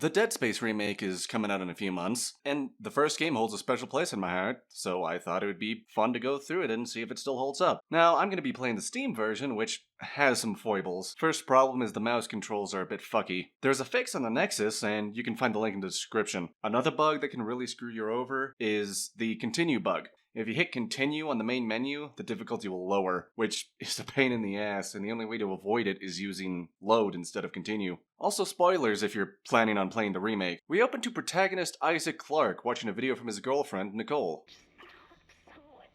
The Dead Space remake is coming out in a few months, and the first game holds a special place in my heart, so I thought it would be fun to go through it and see if it still holds up. Now, I'm going to be playing the Steam version, which has some foibles. First problem is the mouse controls are a bit fucky. There's a fix on the Nexus, and you can find the link in the description. Another bug that can really screw you over is the continue bug. If you hit continue on the main menu, the difficulty will lower, which is a pain in the ass, and the only way to avoid it is using load instead of continue. Also, spoilers if you're planning on playing the remake. We open to protagonist Isaac Clarke watching a video from his girlfriend, Nicole. Someone.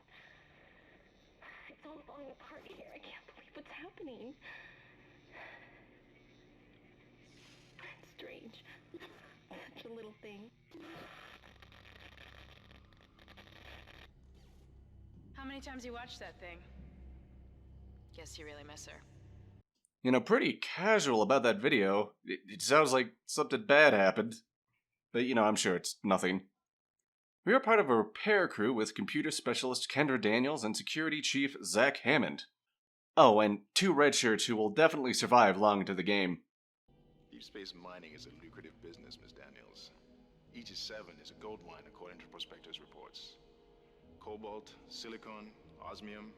It's all falling apart here. I can't believe what's happening. It's strange. Such a little thing. How many times you watched that thing? Guess you really miss her. You know, pretty casual about that video. It sounds like something bad happened. But, I'm sure it's nothing. We are part of a repair crew with computer specialist Kendra Daniels and security chief Zach Hammond. Oh, and 2 red shirts who will definitely survive long into the game. Deep space mining is a lucrative business, Ms. Daniels. Aegis 7 is a gold mine according to prospectors' reports. Cobalt, silicon, osmium.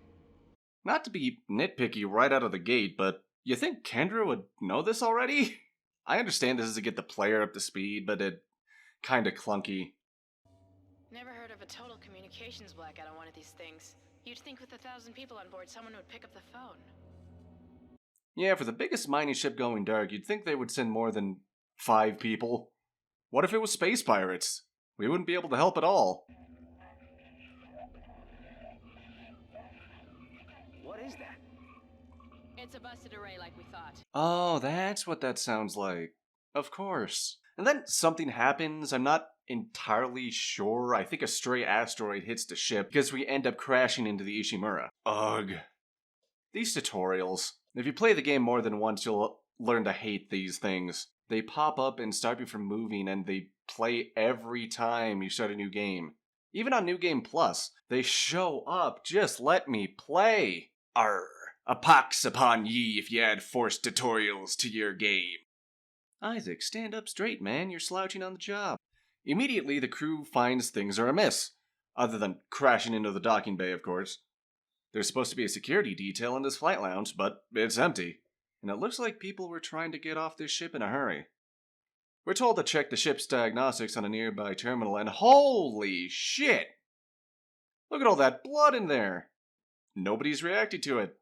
Not to be nitpicky right out of the gate, but you think Kendra would know this already? I understand this is to get the player up to speed, but it kinda clunky. Never heard of a total communications blackout on one of these things. You'd think with 1,000 people on board, someone would pick up the phone. Yeah, for the biggest mining ship going dark, you'd think they would send more than 5 people. What if it was space pirates? We wouldn't be able to help at all. What is that? It's a busted array like we thought. Oh, that's what that sounds like. Of course. And then something happens, I'm not entirely sure. I think a stray asteroid hits the ship because we end up crashing into the Ishimura. Ugh. These tutorials. If you play the game more than once, you'll learn to hate these things. They pop up and stop you from moving, and they play every time you start a new game. Even on New Game Plus, they show up. Just let me play. Arr. A pox upon ye if you add forced tutorials to your game. Isaac, stand up straight, man. You're slouching on the job. Immediately, the crew finds things are amiss. Other than crashing into the docking bay, of course. There's supposed to be a security detail in this flight lounge, but it's empty. And it looks like people were trying to get off this ship in a hurry. We're told to check the ship's diagnostics on a nearby terminal, and holy shit! Look at all that blood in there! Nobody's reacted to it.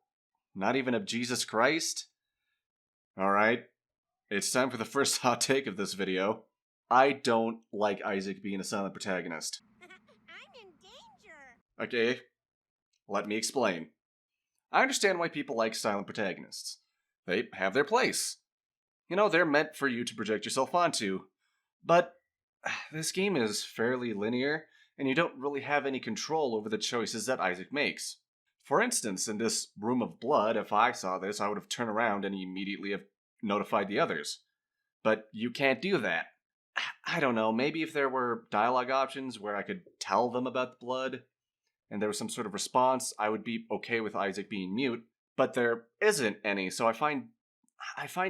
Not even of Jesus Christ? Alright, it's time for the first hot take of this video. I don't like Isaac being a silent protagonist. I'm in danger. Okay, let me explain. I understand why people like silent protagonists. They have their place. They're meant for you to project yourself onto. But this game is fairly linear, and you don't really have any control over the choices that Isaac makes. For instance, in this room of blood, if I saw this, I would have turned around and immediately have notified the others. But you can't do that. I don't know, maybe if there were dialogue options where I could tell them about the blood, and there was some sort of response, I would be okay with Isaac being mute, but there isn't any, so I find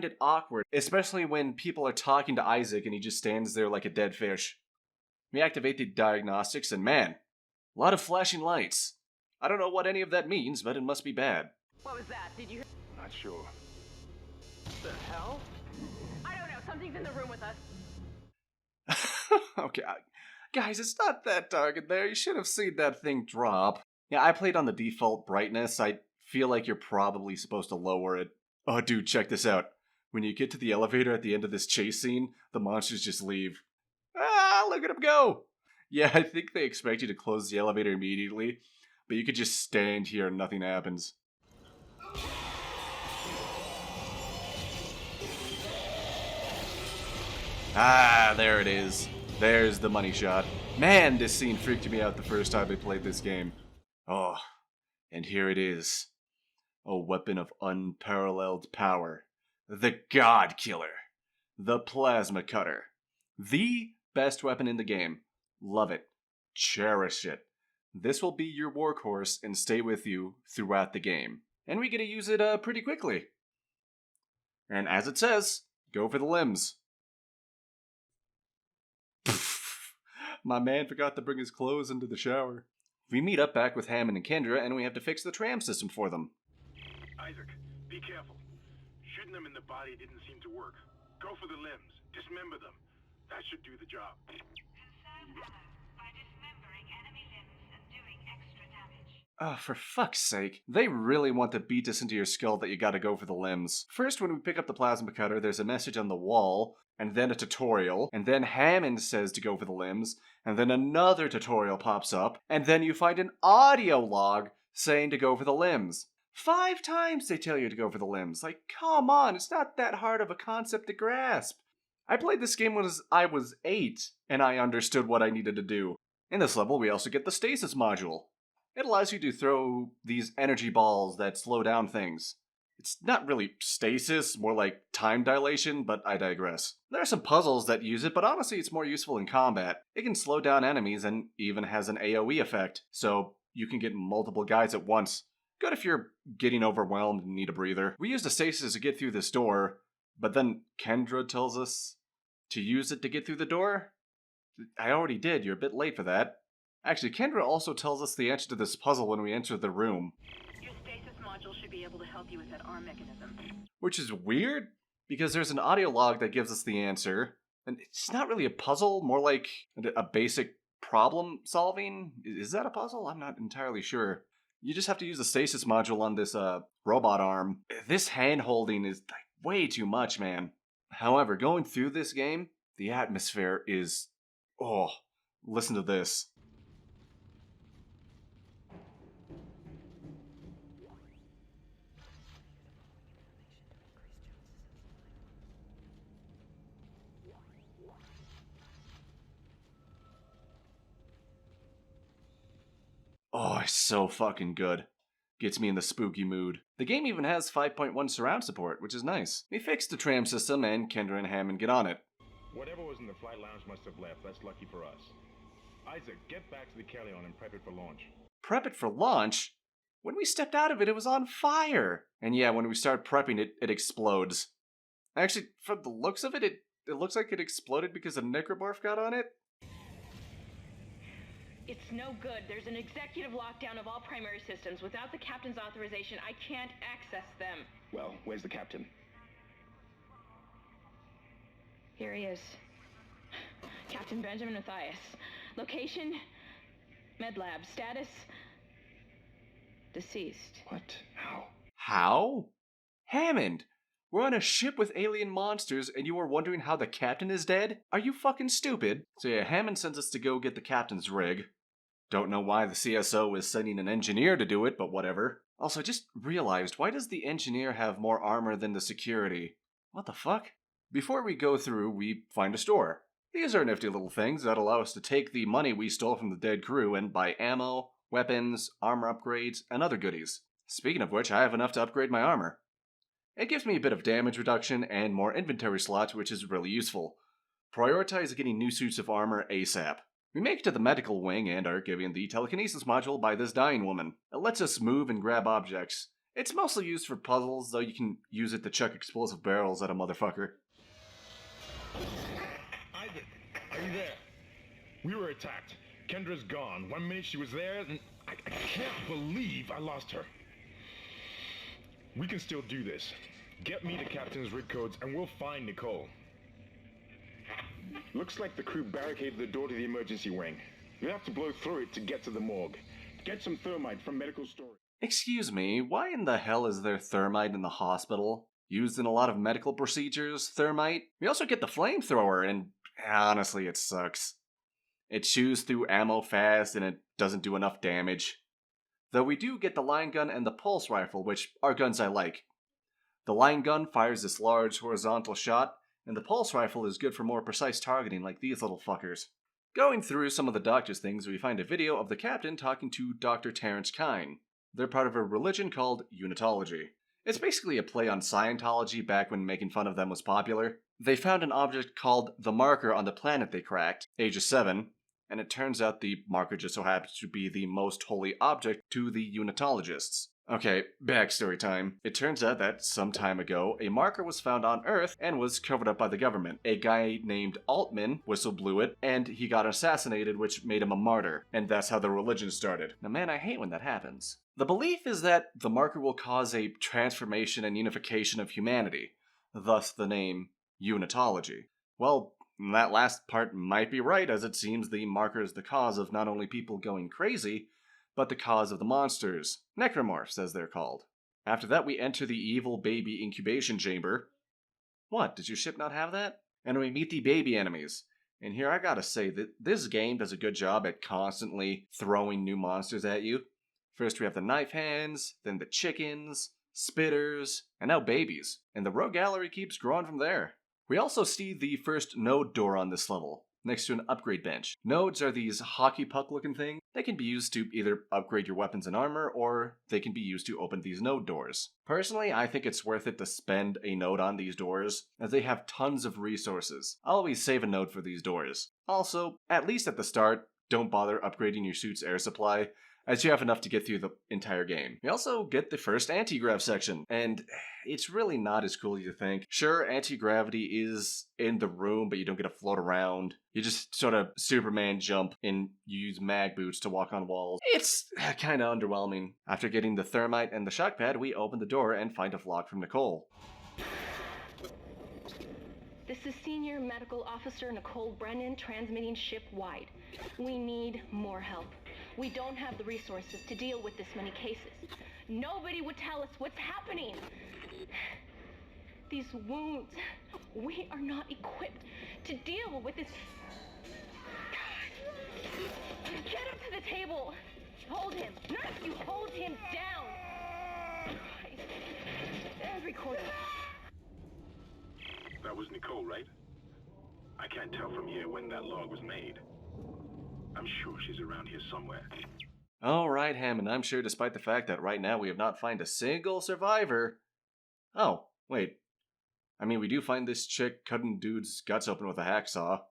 it awkward, especially when people are talking to Isaac and he just stands there like a dead fish. We activate the diagnostics, and man, a lot of flashing lights. I don't know what any of that means, but it must be bad. What was that? Did you hear? Not sure. What the hell? I don't know, something's in the room with us. Okay, guys, it's not that dark in there. You should have seen that thing drop. Yeah, I played on the default brightness. I feel like you're probably supposed to lower it. Oh, dude, check this out. When you get to the elevator at the end of this chase scene, the monsters just leave. Ah, look at them go! Yeah, I think they expect you to close the elevator immediately, but you could just stand here and nothing happens. Ah, there it is. There's the money shot. Man, this scene freaked me out the first time I played this game. Oh, and here it is. A weapon of unparalleled power. The God Killer. The Plasma Cutter. The best weapon in the game. Love it. Cherish it. This will be your workhorse and stay with you throughout the game. And we get to use it pretty quickly. And as it says, go for the limbs. My man forgot to bring his clothes into the shower. We meet up back with Hammond and Kendra, and we have to fix the tram system for them. Isaac, be careful. Shooting them in the body didn't seem to work. Go for the limbs. Dismember them. That should do the job. Conserve ammo by dismembering enemy limbs and doing extra damage. Oh, for fuck's sake. They really want to beat this into your skull that you gotta go for the limbs. First, when we pick up the plasma cutter, there's a message on the wall, and then a tutorial, and then Hammond says to go for the limbs, and then another tutorial pops up, and then you find an audio log saying to go for the limbs. 5 times they tell you to go for the limbs. Like, come on, it's not that hard of a concept to grasp. I played this game when I was 8, and I understood what I needed to do. In this level, we also get the stasis module. It allows you to throw these energy balls that slow down things. It's not really stasis, more like time dilation, but I digress. There are some puzzles that use it, but honestly it's more useful in combat. It can slow down enemies and even has an AoE effect, so you can get multiple guys at once. Good if you're getting overwhelmed and need a breather. We used a stasis to get through this door, but then Kendra tells us to use it to get through the door? I already did, you're a bit late for that. Actually, Kendra also tells us the answer to this puzzle when we enter the room. Your stasis module should be able to help you with that arm mechanism. Which is weird, because there's an audio log that gives us the answer, and it's not really a puzzle, more like a basic problem solving. Is that a puzzle? I'm not entirely sure. You just have to use the stasis module on this robot arm. This hand-holding is like way too much, man. However, going through this game, the atmosphere is... oh, listen to this. Oh, it's so fucking good. Gets me in the spooky mood. The game even has 5.1 surround support, which is nice. We fixed the tram system, and Kendra and Hammond get on it. Whatever was in the flight lounge must have left. That's lucky for us. Isaac, get back to the Kellion and prep it for launch. Prep it for launch? When we stepped out of it, it was on fire! And yeah, when we start prepping it, it explodes. Actually, from the looks of it, it looks like it exploded because a necromorph got on it. It's no good. There's an executive lockdown of all primary systems. Without the captain's authorization, I can't access them. Well, where's the captain? Here he is. Captain Benjamin Matthias. Location? Med lab. Status? Deceased. What? How? How? Hammond! We're on a ship with alien monsters and you are wondering how the captain is dead? Are you fucking stupid? So yeah, Hammond sends us to go get the captain's rig. Don't know why the CSO is sending an engineer to do it, but whatever. Also, I just realized, why does the engineer have more armor than the security? What the fuck? Before we go through, we find a store. These are nifty little things that allow us to take the money we stole from the dead crew and buy ammo, weapons, armor upgrades, and other goodies. Speaking of which, I have enough to upgrade my armor. It gives me a bit of damage reduction and more inventory slots, which is really useful. Prioritize getting new suits of armor ASAP. We make it to the medical wing and are given the telekinesis module by this dying woman. It lets us move and grab objects. It's mostly used for puzzles, though you can use it to chuck explosive barrels at a motherfucker. Isaac, are you there? We were attacked. Kendra's gone. 1 minute she was there, and I can't believe I lost her. We can still do this. Get me the captain's rig codes and we'll find Nicole. Looks like the crew barricaded the door to the emergency wing. We'll have to blow through it to get to the morgue. Get some thermite from medical storage. Excuse me, why in the hell is there thermite in the hospital? Used in a lot of medical procedures, thermite? We also get the flamethrower, and honestly, it sucks. It chews through ammo fast and it doesn't do enough damage. Though we do get the line gun and the pulse rifle, which are guns I like. The line gun fires this large horizontal shot, and the pulse rifle is good for more precise targeting like these little fuckers. Going through some of the doctor's things, we find a video of the captain talking to Dr. Terrence Kine. They're part of a religion called Unitology. It's basically a play on Scientology back when making fun of them was popular. They found an object called the Marker on the planet they cracked, Aegis 7, and it turns out the marker just so happens to be the most holy object to the Unitologists. Okay, backstory time. It turns out that some time ago, a marker was found on Earth and was covered up by the government. A guy named Altman whistle-blew it, and he got assassinated, which made him a martyr. And that's how the religion started. Now man, I hate when that happens. The belief is that the marker will cause a transformation and unification of humanity, thus the name Unitology. Well, that last part might be right, as it seems the marker is the cause of not only people going crazy, but the cause of the monsters, necromorphs as they're called. After that, we enter the evil baby incubation chamber. What, does your ship not have that? And we meet the baby enemies. And here I gotta say that this game does a good job at constantly throwing new monsters at you. First we have the knife hands, then the chickens, spitters, and now babies. And the rogue gallery keeps growing from there. We also see the first node door on this level, next to an upgrade bench. Nodes are these hockey puck looking things. They can be used to either upgrade your weapons and armor, or they can be used to open these node doors. Personally, I think it's worth it to spend a node on these doors, as they have tons of resources. I'll always save a node for these doors. Also, at least at the start, don't bother upgrading your suit's air supply, as you have enough to get through the entire game. We also get the first anti-grav section, and it's really not as cool as you think. Sure, anti-gravity is in the room, but you don't get to float around. You just sort of Superman jump and you use mag boots to walk on walls. It's kind of underwhelming. After getting the thermite and the shock pad, we open the door and find a vlog from Nicole. This is Senior Medical Officer Nicole Brennan transmitting ship-wide. We need more help. We don't have the resources to deal with this many cases. Nobody would tell us what's happening. These wounds, we are not equipped to deal with this. Get him to the table. Hold him. Nurse, you hold him down. Christ. And recording. That was Nicole, right? I can't tell from here when that log was made. I'm sure she's around here somewhere. Alright, Hammond, I'm sure despite the fact that right now we have not found a single survivor. Oh, wait. I mean, we do find this chick cutting dude's guts open with a hacksaw.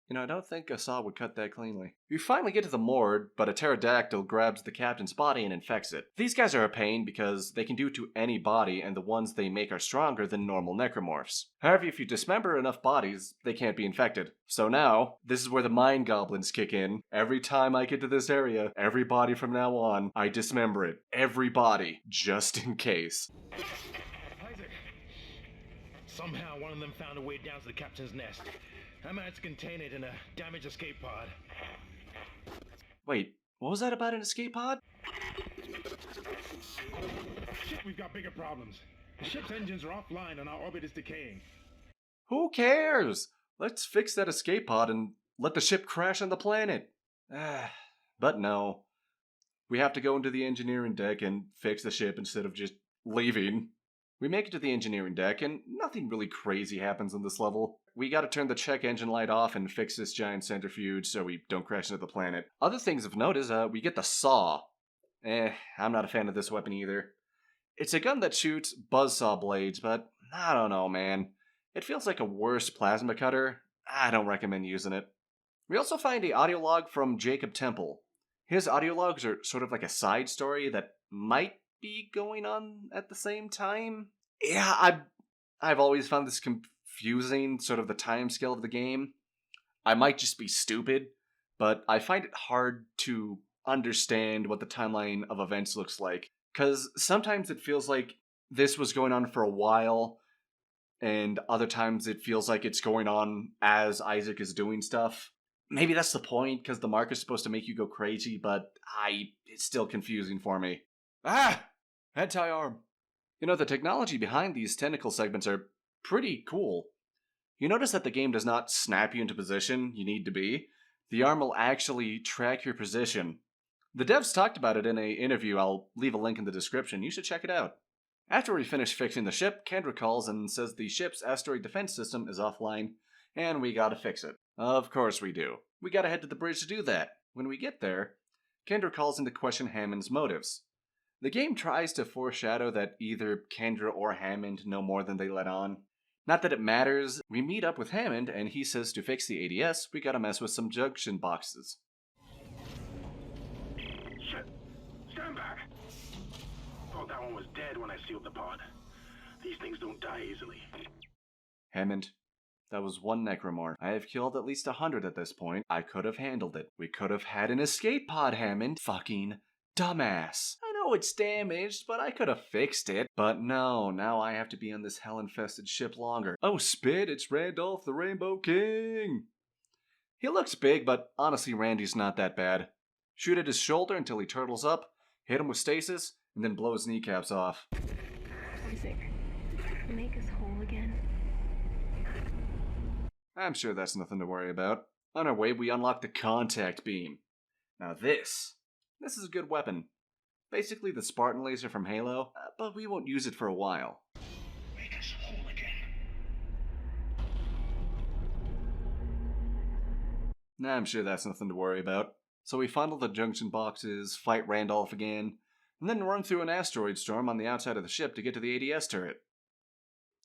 You know, I don't think a saw would cut that cleanly. We finally get to the morgue, but a pterodactyl grabs the captain's body and infects it. These guys are a pain because they can do to any body, and the ones they make are stronger than normal necromorphs. However, if you dismember enough bodies, they can't be infected. So now, this is where the mind goblins kick in. Every time I get to this area, every body from now on, I dismember it. Every body, just in case. Isaac! Somehow one of them found a way down to the captain's nest. I managed to contain it in a damaged escape pod. Wait, what was that about an escape pod? Shit, we've got bigger problems. The ship's engines are offline and our orbit is decaying. Who cares? Let's fix that escape pod and let the ship crash on the planet. But no. We have to go into the engineering deck and fix the ship instead of just leaving. We make it to the engineering deck, and nothing really crazy happens on this level. We gotta turn the check engine light off and fix this giant centrifuge so we don't crash into the planet. Other things of note is, we get the saw. I'm not a fan of this weapon either. It's a gun that shoots buzzsaw blades, but I don't know, man. It feels like a worse plasma cutter. I don't recommend using it. We also find a audio log from Jacob Temple. His audio logs are sort of like a side story that might be going on at the same time. Yeah, I've always found this confusing, sort of the time scale of the game. I might just be stupid, but I find it hard to understand what the timeline of events looks like. Because sometimes it feels like this was going on for a while, and other times it feels like it's going on as Isaac is doing stuff. Maybe that's the point, because the mark is supposed to make you go crazy, but it's still confusing for me. Anti-arm. You know, the technology behind these tentacle segments are pretty cool. You notice that the game does not snap you into position you need to be. The arm will actually track your position. The devs talked about it in an interview. I'll leave a link in the description. You should check it out. After we finish fixing the ship, Kendra calls and says the ship's asteroid defense system is offline, and we gotta fix it. Of course we do. We gotta head to the bridge to do that. When we get there, Kendra calls into question Hammond's motives. The game tries to foreshadow that either Kendra or Hammond know more than they let on. Not that it matters, we meet up with Hammond and he says to fix the ADS, we gotta mess with some junction boxes. Shit! Stand back! Thought that one was dead when I sealed the pod. These things don't die easily. Hammond, that was one necromorph. I have killed at least 100 at this point. I could have handled it. We could have had an escape pod, Hammond. Fucking dumbass. I know it's damaged, but I could have fixed it. But no, now I have to be on this hell-infested ship longer. Oh, spit, it's Randolph the Rainbow King. He looks big, but honestly, Randy's not that bad. Shoot at his shoulder until he turtles up, hit him with stasis, and then blow his kneecaps off. Isaac, make us whole again. I'm sure that's nothing to worry about. On our way, we unlock the contact beam. Now this is a good weapon. Basically the Spartan laser from Halo, but we won't use it for a while. Make us whole again. Nah, I'm sure that's nothing to worry about. So we funnel the junction boxes, fight Randolph again, and then run through an asteroid storm on the outside of the ship to get to the ADS turret.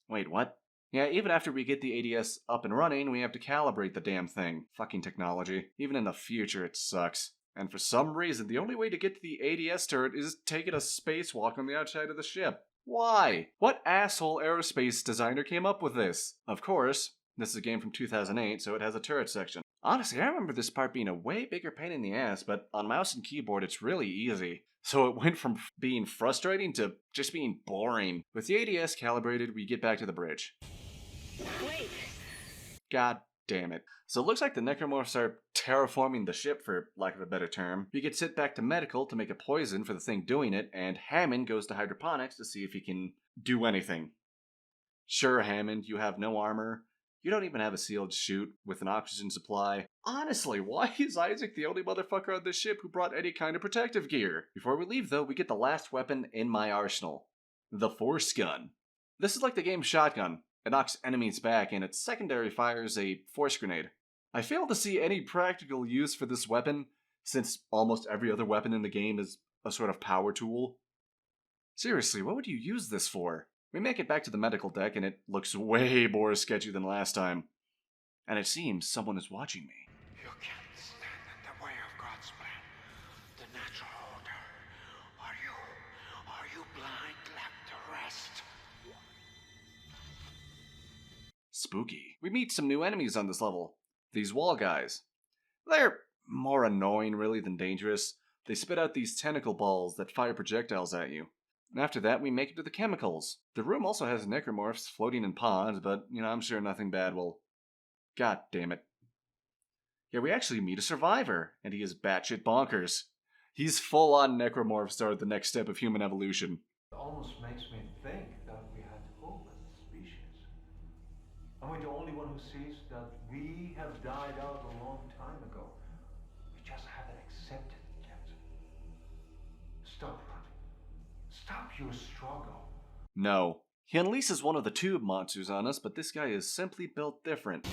Wait, what? Yeah, even after we get the ADS up and running, we have to calibrate the damn thing. Fucking technology. Even in the future, it sucks. And for some reason, the only way to get to the ADS turret is taking a spacewalk on the outside of the ship. Why? What asshole aerospace designer came up with this? Of course, this is a game from 2008, so it has a turret section. Honestly, I remember this part being a way bigger pain in the ass, but on mouse and keyboard, it's really easy. So it went from being frustrating to just being boring. With the ADS calibrated, we get back to the bridge. Wait! God damn it. So it looks like the necromorphs are terraforming the ship, for lack of a better term. We get sent back to medical to make a poison for the thing doing it, and Hammond goes to hydroponics to see if he can do anything. Sure, Hammond, you have no armor. You don't even have a sealed chute with an oxygen supply. Honestly, why is Isaac the only motherfucker on this ship who brought any kind of protective gear? Before we leave, though, we get the last weapon in my arsenal. The Force Gun. This is like the game's shotgun. It knocks enemies back, and its secondary fires a force grenade. I fail to see any practical use for this weapon, since almost every other weapon in the game is a sort of power tool. Seriously, what would you use this for? We make it back to the medical deck, and it looks way more sketchy than last time. And it seems someone is watching me. You can't stand in the way of God's plan, the natural order. Are you blind left to rest? Spooky. We meet some new enemies on this level. These wall guys. They're more annoying, really, than dangerous. They spit out these tentacle balls that fire projectiles at you. And after that, we make it to the chemicals. The room also has necromorphs floating in pods, but, I'm sure nothing bad will... God damn it. Yeah, we actually meet a survivor, and he is batshit bonkers. He's full-on necromorph toward the next step of human evolution. It almost makes me think that we had hope as a species. Am I the only one who sees that we have died out a long time ago? We just haven't accepted it yet. Stop running. Stop your struggle. No. He unleashes one of the tube monsters on us, but this guy is simply built different.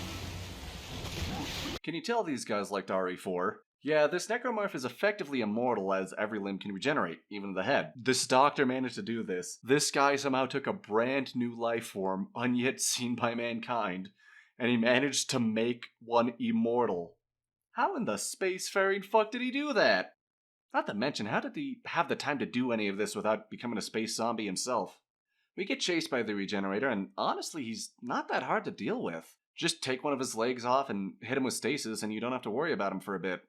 Can you tell these guys liked RE4? Yeah, this necromorph is effectively immortal as every limb can regenerate, even the head. This doctor managed to do this. This guy somehow took a brand new life form, unyet seen by mankind, and he managed to make one immortal. How in the spacefaring fuck did he do that? Not to mention, how did he have the time to do any of this without becoming a space zombie himself? We get chased by the regenerator, and honestly, he's not that hard to deal with. Just take one of his legs off and hit him with stasis, and you don't have to worry about him for a bit.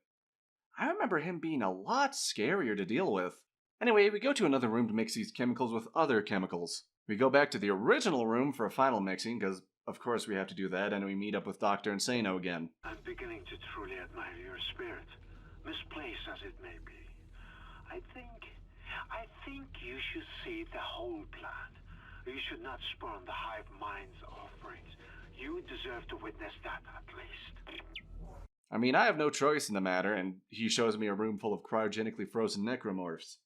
I remember him being a lot scarier to deal with. Anyway, we go to another room to mix these chemicals with other chemicals. We go back to the original room for a final mixing, because of course we have to do that, and we meet up with Dr. Insano again. I'm beginning to truly admire your spirit, misplaced as it may be. I think you should see the whole plan. You should not spurn the hive mind's offerings. You deserve to witness that, at least. I mean, I have no choice in the matter, and he shows me a room full of cryogenically frozen necromorphs.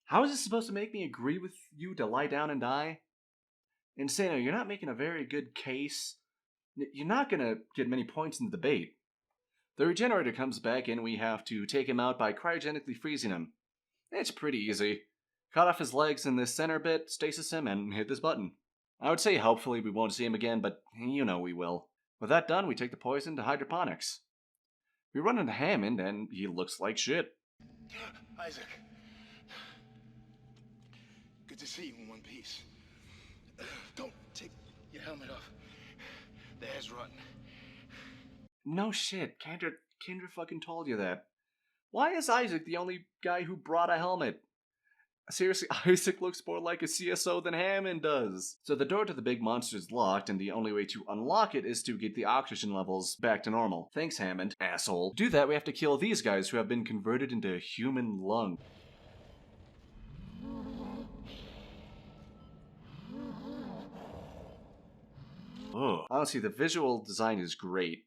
How is this supposed to make me agree with you to lie down and die? Insano, you're not making a very good case. You're not gonna get many points in the debate. The regenerator comes back and we have to take him out by cryogenically freezing him. It's pretty easy. Cut off his legs in this center bit, stasis him, and hit this button. I would say hopefully we won't see him again, but you know we will. With that done, we take the poison to hydroponics. We run into Hammond, and he looks like shit. Isaac. Good to see you in one piece. Don't take your helmet off. The hair's rotten. No shit, Kendra fucking told you that. Why is Isaac the only guy who brought a helmet? Seriously, Isaac looks more like a CSO than Hammond does. So the door to the big monster is locked, and the only way to unlock it is to get the oxygen levels back to normal. Thanks, Hammond, asshole. To do that, we have to kill these guys who have been converted into human lung. Oh, honestly, the visual design is great.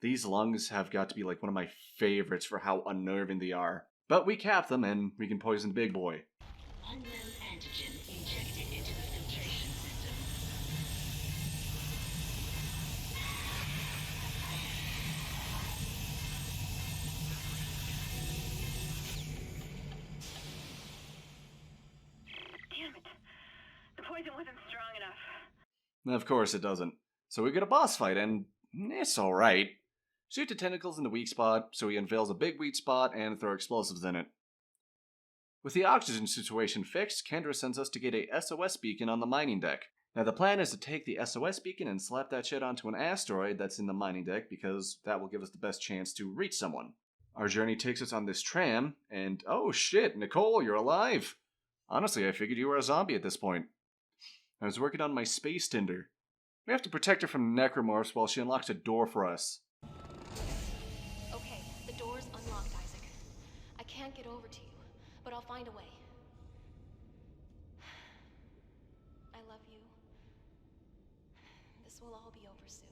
These lungs have got to be like one of my favorites for how unnerving they are. But we cap them, and we can poison Big Boy. Unknown antigen injected into the filtration system. Damn it. The poison wasn't strong enough. Of course it doesn't. So we get a boss fight, and it's alright. Shoot the tentacles in the weak spot, so he unveils a big weak spot and throw explosives in it. With the oxygen situation fixed, Kendra sends us to get a SOS beacon on the mining deck. Now the plan is to take the SOS beacon and slap that shit onto an asteroid that's in the mining deck because that will give us the best chance to reach someone. Our journey takes us on this tram, and oh shit, Nicole, you're alive! Honestly, I figured you were a zombie at this point. I was working on my space Tinder. We have to protect her from necromorphs while she unlocks a door for us. Okay, the door's unlocked, Isaac. I can't get over to you, but I'll find a way. I love you. This will all be over soon.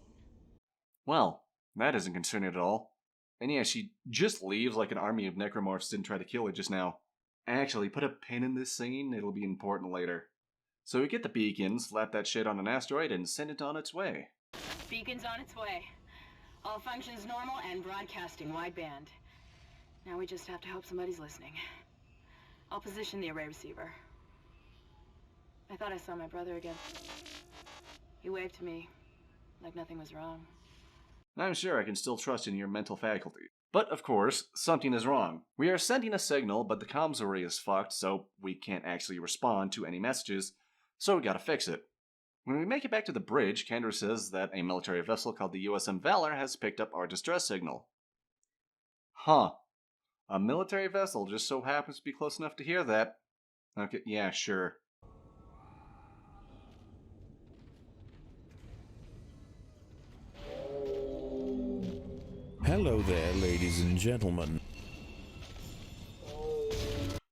Well, that isn't concerning at all. And yeah, she just leaves like an army of necromorphs didn't try to kill her just now. Actually, put a pin in this scene, it'll be important later. So we get the beacon, slap that shit on an asteroid, and send it on its way. Beacon's on its way. All functions normal and broadcasting wideband. Now we just have to hope somebody's listening. I'll position the array receiver. I thought I saw my brother again. He waved to me, like nothing was wrong. I'm sure I can still trust in your mental faculty. But, of course, something is wrong. We are sending a signal, but the comms array is fucked, so we can't actually respond to any messages, so we gotta fix it. When we make it back to the bridge, Kendra says that a military vessel called the USM Valor has picked up our distress signal. Huh. A military vessel just so happens to be close enough to hear that. Okay, yeah, sure. Hello there, ladies and gentlemen.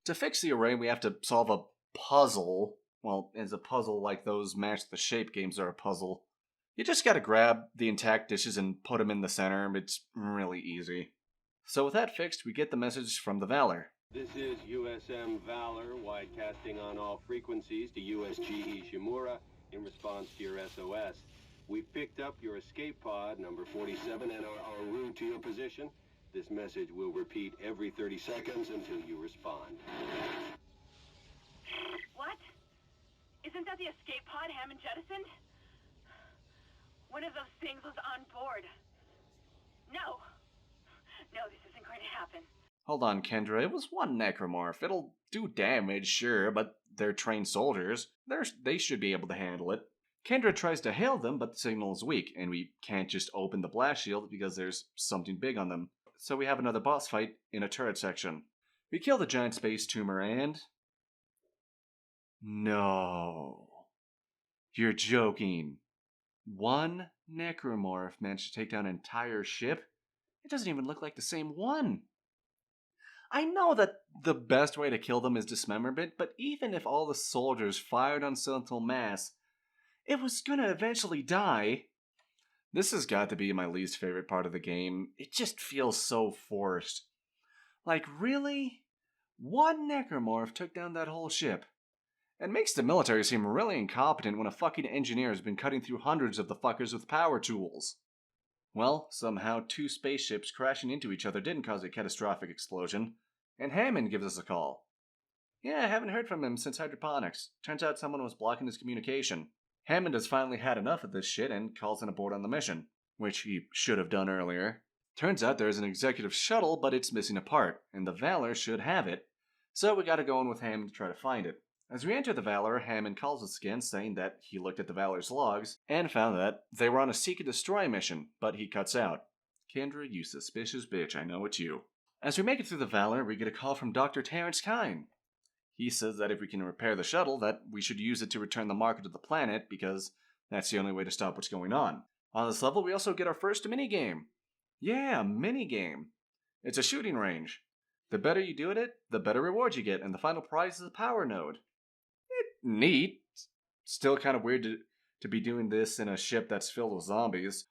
To fix the array, we have to solve a puzzle. Well, it's a puzzle like those Match the Shape games are a puzzle. You just gotta grab the intact dishes and put them in the center. It's really easy. So with that fixed, we get the message from the Valor. This is USM Valor, widecasting on all frequencies to USG Ishimura in response to your SOS. We've picked up your escape pod, number 47, and are en route to your position. This message will repeat every 30 seconds until you respond. What? Isn't that the escape pod Hammond jettisoned? One of those things was on board. No. No, this isn't going to happen. Hold on, Kendra. It was one necromorph. It'll do damage, sure, but they're trained soldiers. They should be able to handle it. Kendra tries to hail them, but the signal is weak, and we can't just open the blast shield because there's something big on them. So we have another boss fight in a turret section. We kill the giant space tumor and... No. You're joking. One necromorph managed to take down an entire ship? It doesn't even look like the same one. I know that the best way to kill them is dismemberment, but even if all the soldiers fired on Sentinel mass, it was gonna eventually die. This has got to be my least favorite part of the game. It just feels so forced. Like, really? One necromorph took down that whole ship. It makes the military seem really incompetent when a fucking engineer has been cutting through hundreds of the fuckers with power tools. Well, somehow two spaceships crashing into each other didn't cause a catastrophic explosion, and Hammond gives us a call. Yeah, I haven't heard from him since hydroponics. Turns out someone was blocking his communication. Hammond has finally had enough of this shit and calls in abort on the mission, which he should have done earlier. Turns out there's an executive shuttle, but it's missing a part, and the Valor should have it. So we gotta go in with Hammond to try to find it. As we enter the Valor, Hammond calls us again, saying that he looked at the Valor's logs and found that they were on a seek and destroy mission, but he cuts out. Kendra, you suspicious bitch, I know it's you. As we make it through the Valor, we get a call from Dr. Terrence Kine. He says that if we can repair the shuttle, that we should use it to return the marker to the planet, because that's the only way to stop what's going on. On this level, we also get our first minigame. Yeah, minigame. It's a shooting range. The better you do at it, the better rewards you get, and the final prize is a power node. Neat. Still kind of weird to be doing this in a ship that's filled with zombies.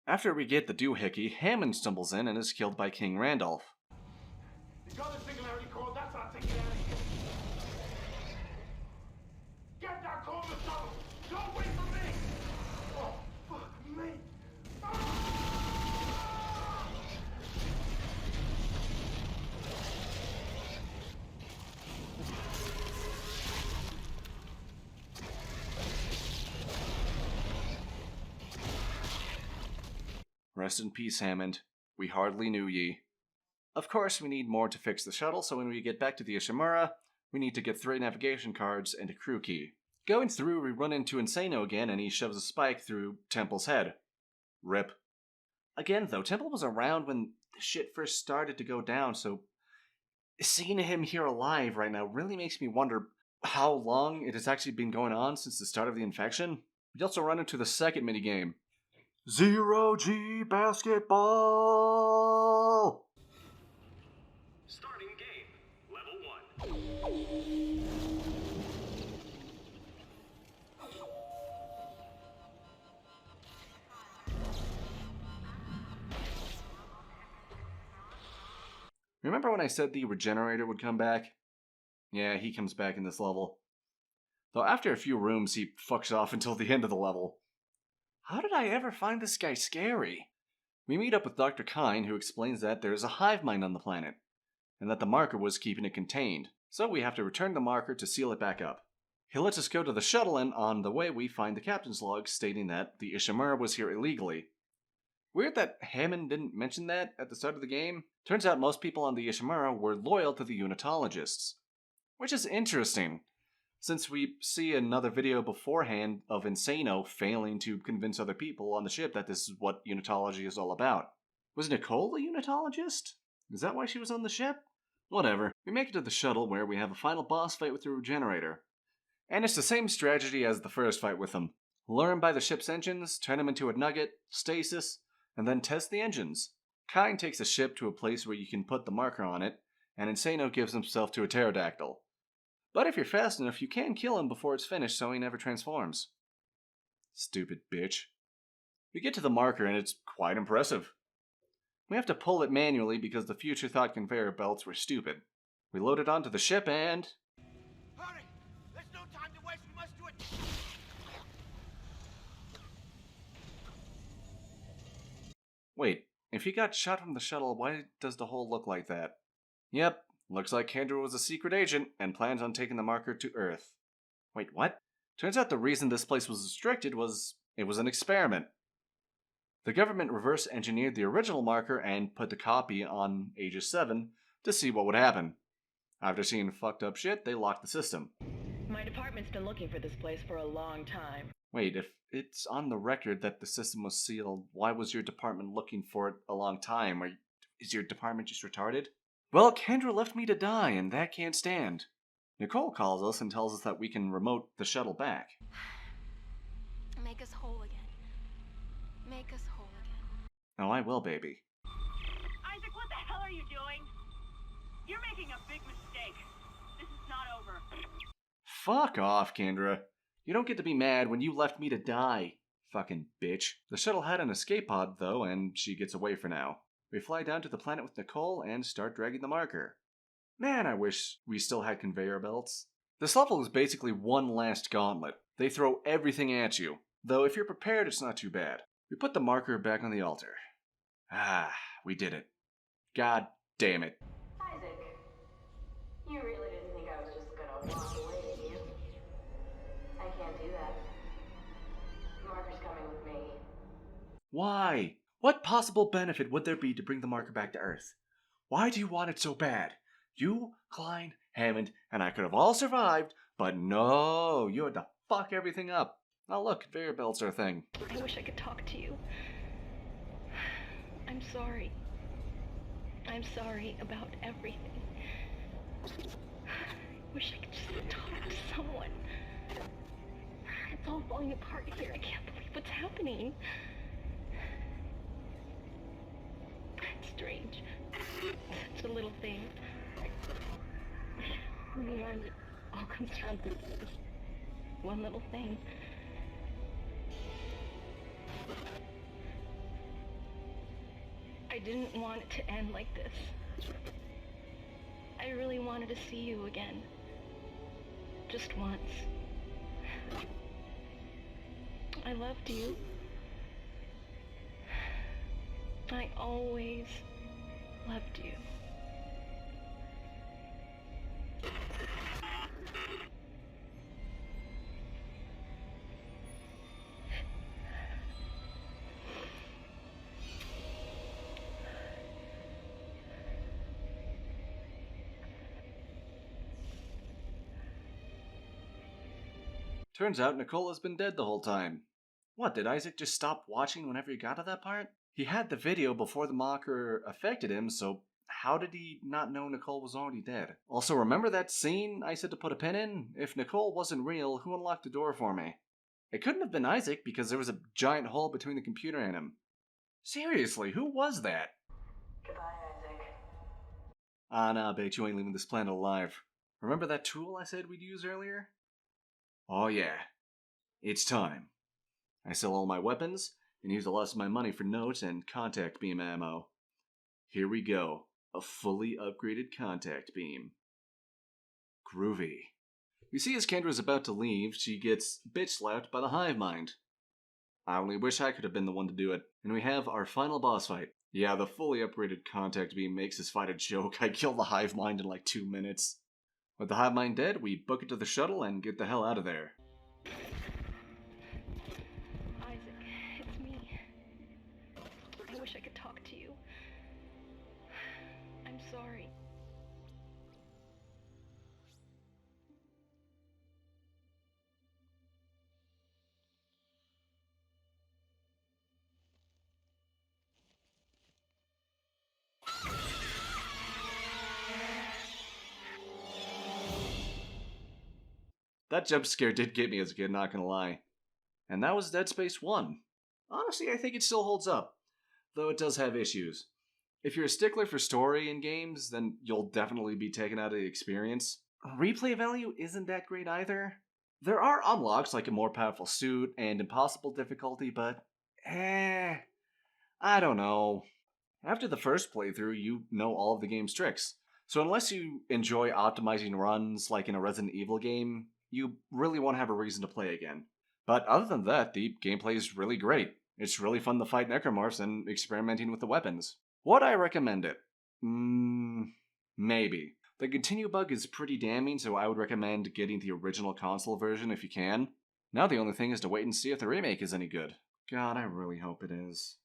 After we get the doohickey, Hammond stumbles in and is killed by King Randolph. You got the singularity code, that's our ticket out of here. Get that code to shuttle! Don't wait for me! Oh, fuck me! Rest in peace, Hammond. We hardly knew ye. Of course, we need more to fix the shuttle, so when we get back to the Ishimura, we need to get 3 navigation cards and a crew key. Going through, we run into Insano again, and he shoves a spike through Temple's head. Rip. Again, though, Temple was around when the shit first started to go down, so seeing him here alive right now really makes me wonder how long it has actually been going on since the start of the infection. We also run into the second minigame. Zero-G basketball! Starting game. Level 1. Remember when I said the regenerator would come back? Yeah, he comes back in this level. Though after a few rooms, he fucks off until the end of the level. How did I ever find this guy scary? We meet up with Dr. Kine, who explains that there is a hive mind on the planet, and that the marker was keeping it contained, so we have to return the marker to seal it back up. He lets us go to the shuttle, and on the way we find the captain's log stating that the Ishimura was here illegally. Weird that Hammond didn't mention that at the start of the game. Turns out most people on the Ishimura were loyal to the Unitologists. Which is interesting, since we see another video beforehand of Insano failing to convince other people on the ship that this is what Unitology is all about. Was Nicole a Unitologist? Is that why she was on the ship? Whatever. We make it to the shuttle where we have a final boss fight with the regenerator. And it's the same strategy as the first fight with him. Lure him by the ship's engines, turn him into a nugget, stasis, and then test the engines. Kine takes the ship to a place where you can put the marker on it, and Insano gives himself to a pterodactyl. But if you're fast enough, you can kill him before it's finished so he never transforms. Stupid bitch. We get to the marker and it's quite impressive. We have to pull it manually because the future thought conveyor belts were stupid. We load it onto the ship and... Hurry! There's no time to waste, we must do it! Wait, if he got shot from the shuttle, why does the hole look like that? Yep, looks like Kendra was a secret agent and plans on taking the marker to Earth. Wait, what? Turns out the reason this place was restricted was it was an experiment. The government reverse engineered the original marker and put the copy on Aegis 7 to see what would happen. After seeing fucked up shit, they locked the system. My department's been looking for this place for a long time. Wait, if it's on the record that the system was sealed, why was your department looking for it a long time? Is your department just retarded? Well, Kendra left me to die, and that can't stand. Nicole calls us and tells us that we can remote the shuttle back. Make us whole again. Make us whole again. Oh, I will, baby. Isaac, what the hell are you doing? You're making a big mistake. This is not over. Fuck off, Kendra. You don't get to be mad when you left me to die. Fucking bitch. The shuttle had an escape pod, though, and she gets away for now. We fly down to the planet with Nicole and start dragging the marker. Man, I wish we still had conveyor belts. This level is basically one last gauntlet. They throw everything at you, though if you're prepared, it's not too bad. We put the marker back on the altar. Ah, we did it. God damn it. Isaac, you really didn't think I was just Why? What possible benefit would there be to bring the marker back to Earth? Why do you want it so bad? You, Klein, Hammond, and I could have all survived, but no, you had to fuck everything up. Now look, conveyor belts are a thing. I wish I could talk to you. I'm sorry. I'm sorry about everything. I wish I could just talk to someone. It's all falling apart here. I can't believe what's happening. It's strange. Such a little thing. It all comes down to this one little thing. I didn't want it to end like this. I really wanted to see you again. Just once. I loved you. I always loved you. Turns out Nicola's been dead the whole time. What, did Isaac just stop watching whenever he got to that part? He had the video before the marker affected him, so how did he not know Nicole was already dead? Also, remember that scene I said to put a pin in? If Nicole wasn't real, who unlocked the door for me? It couldn't have been Isaac because there was a giant hole between the computer and him. Seriously, who was that? Goodbye, Isaac. Ah, nah, bet you ain't leaving this planet alive. Remember that tool I said we'd use earlier? Oh yeah, it's time. I sell all my weapons and use the rest of my money for notes and contact beam ammo. Here we go, a fully upgraded contact beam. Groovy. You see, as Kendra's about to leave, she gets bitch slapped by the hive mind. I only wish I could have been the one to do it. And we have our final boss fight. Yeah, the fully upgraded contact beam makes this fight a joke. I killed the hive mind in like 2 minutes. With the hive mind dead, we book it to the shuttle and get the hell out of there. Isaac, it's me. I wish I could talk to you. I'm sorry. That jump scare did get me as a kid, not gonna lie. And that was Dead Space 1. Honestly, I think it still holds up, though it does have issues. If you're a stickler for story in games, then you'll definitely be taken out of the experience. Replay value isn't that great either. There are unlocks like a more powerful suit and impossible difficulty, but I don't know. After the first playthrough, you know all of the game's tricks. So unless you enjoy optimizing runs like in a Resident Evil game, you really won't have a reason to play again. But other than that, the gameplay is really great. It's really fun to fight necromorphs and experimenting with the weapons. Would I recommend it? Maybe. The continue bug is pretty damning, so I would recommend getting the original console version if you can. Now the only thing is to wait and see if the remake is any good. God, I really hope it is.